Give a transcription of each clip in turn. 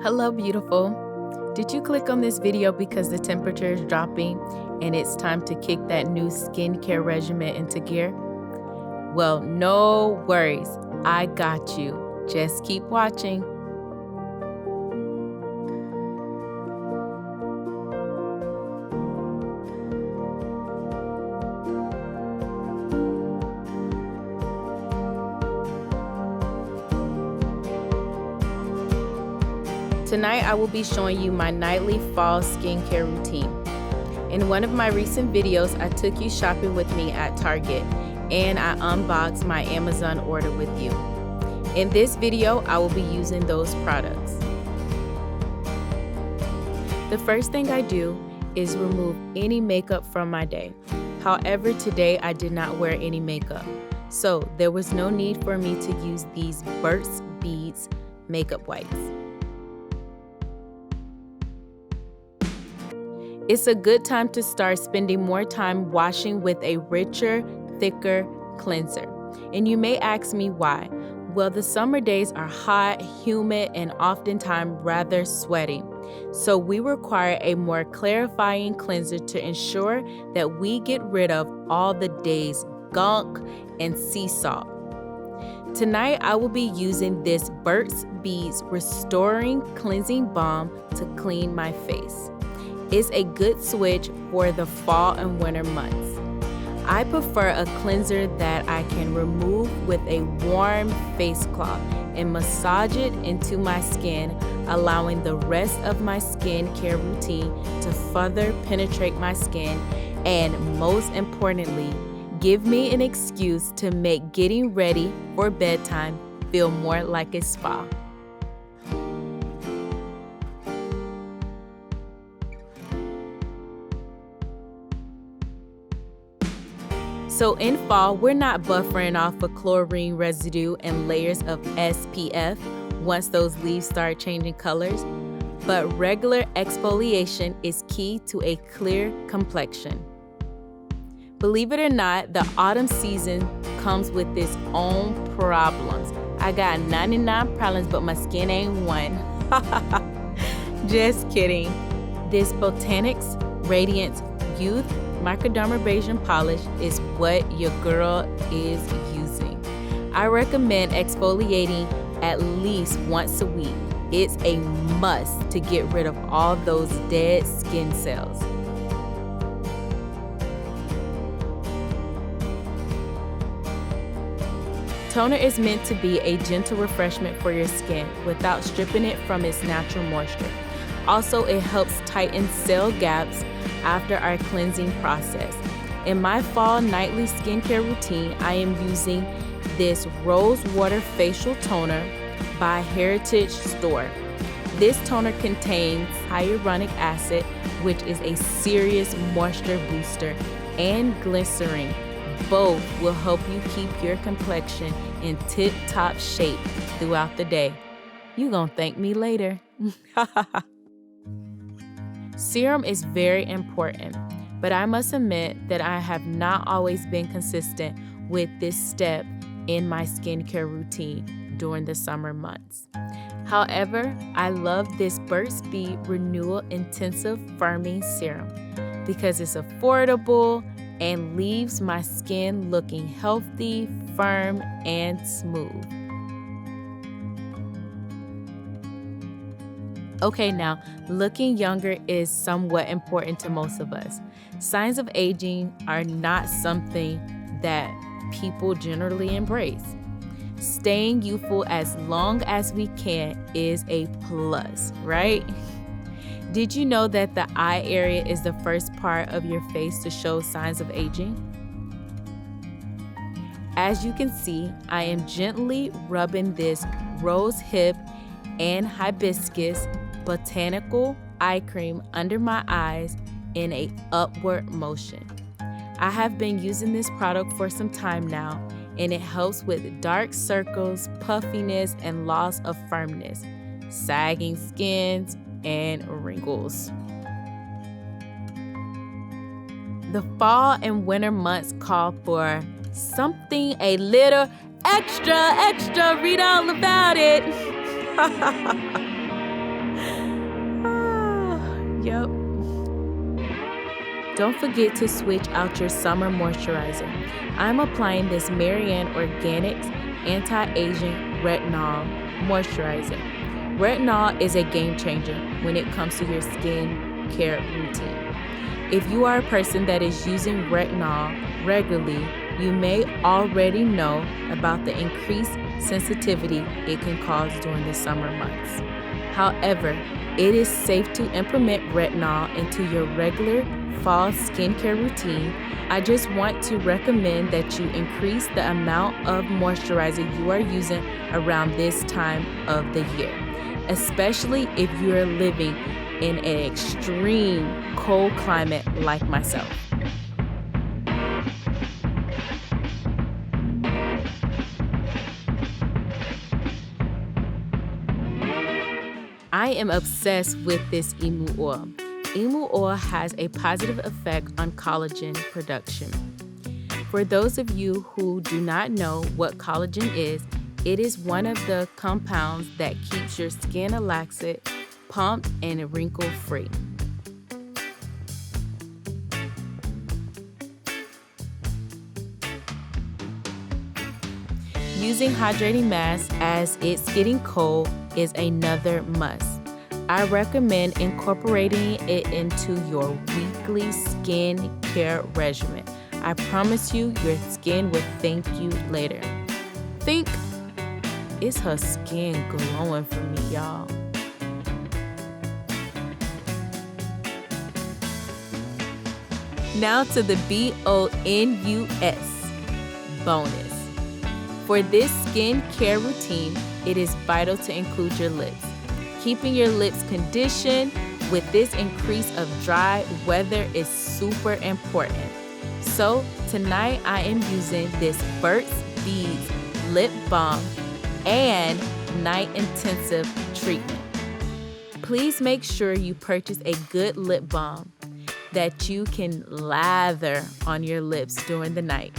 Hello, beautiful. Did you click on this video because the temperature is dropping and it's time to kick that new skincare regimen into gear? Well, no worries. I got you. Just keep watching. Tonight, I will be showing you my nightly fall skincare routine. In one of my recent videos, I took you shopping with me at Target and I unboxed my Amazon order with you. In this video, I will be using those products. The first thing I do is remove any makeup from my day. However, today I did not wear any makeup, so there was no need for me to use these Burt's Beads makeup wipes. It's a good time to start spending more time washing with a richer, thicker cleanser. And you may ask me why. Well, the summer days are hot, humid, and oftentimes rather sweaty. So we require a more clarifying cleanser to ensure that we get rid of all the day's gunk and sea salt. Tonight, I will be using this Burt's Beads Restoring Cleansing Balm to clean my face. It's a good switch for the fall and winter months. I prefer a cleanser that I can remove with a warm face cloth and massage it into my skin, allowing the rest of my skincare routine to further penetrate my skin and, most importantly, give me an excuse to make getting ready for bedtime feel more like a spa. So in fall, we're not buffering off with chlorine residue and layers of SPF once those leaves start changing colors, but regular exfoliation is key to a clear complexion. Believe it or not, the autumn season comes with its own problems. I got 99 problems, but my skin ain't one. Just kidding. This Botanics Radiance Youth Microdermabrasion Polish is what your girl is using. I recommend exfoliating at least once a week. It's a must to get rid of all those dead skin cells. Toner is meant to be a gentle refreshment for your skin without stripping it from its natural moisture. Also, it helps tighten cell gaps after our cleansing process. In my fall nightly skincare routine, I am using this Rose Water Facial Toner by Heritage Store. This toner contains hyaluronic acid, which is a serious moisture booster, and glycerin. Both will help you keep your complexion in tip-top shape throughout the day. You gonna thank me later. Serum is very important, but I must admit that I have not always been consistent with this step in my skincare routine during the summer months. However, I love this Burt's Bead Renewal Intensive Firming Serum because it's affordable and leaves my skin looking healthy, firm, and smooth. Okay, now, looking younger is somewhat important to most of us. Signs of aging are not something that people generally embrace. Staying youthful as long as we can is a plus, right? Did you know that the eye area is the first part of your face to show signs of aging? As you can see, I am gently rubbing this rose hip and hibiscus botanical eye cream under my eyes in a upward motion. I have been using this product for some time now, and it helps with dark circles, puffiness, and loss of firmness, sagging skins, and wrinkles. The fall and winter months call for something a little extra. Read all about it. Yep. Don't forget to switch out your summer moisturizer. I'm applying this Marianne Organics Anti-Aging Retinol Moisturizer. Retinol is a game changer when it comes to your skin care routine. If you are a person that is using retinol regularly, you may already know about the increased sensitivity it can cause during the summer months. However, it is safe to implement retinol into your regular fall skincare routine. I just want to recommend that you increase the amount of moisturizer you are using around this time of the year, especially if you are living in an extreme cold climate like myself. I am obsessed with this Emu Oil. Emu Oil has a positive effect on collagen production. For those of you who do not know what collagen is, it is one of the compounds that keeps your skin elastic, plump, and wrinkle-free. Using hydrating masks as it's getting cold is another must. I recommend incorporating it into your weekly skin care regimen. I promise you, your skin will thank you later. Think, is her skin glowing for me, y'all? Now to the BONUS bonus. For this skin care routine, it is vital to include your lips. Keeping your lips conditioned with this increase of dry weather is super important. So tonight I am using this Burts Beads Lip Balm and Night Intensive Treatment. Please make sure you purchase a good lip balm that you can lather on your lips during the night.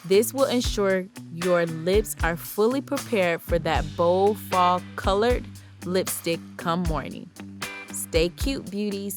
This will ensure your lips are fully prepared for that bold fall colored lipstick come morning. Stay cute, beauties.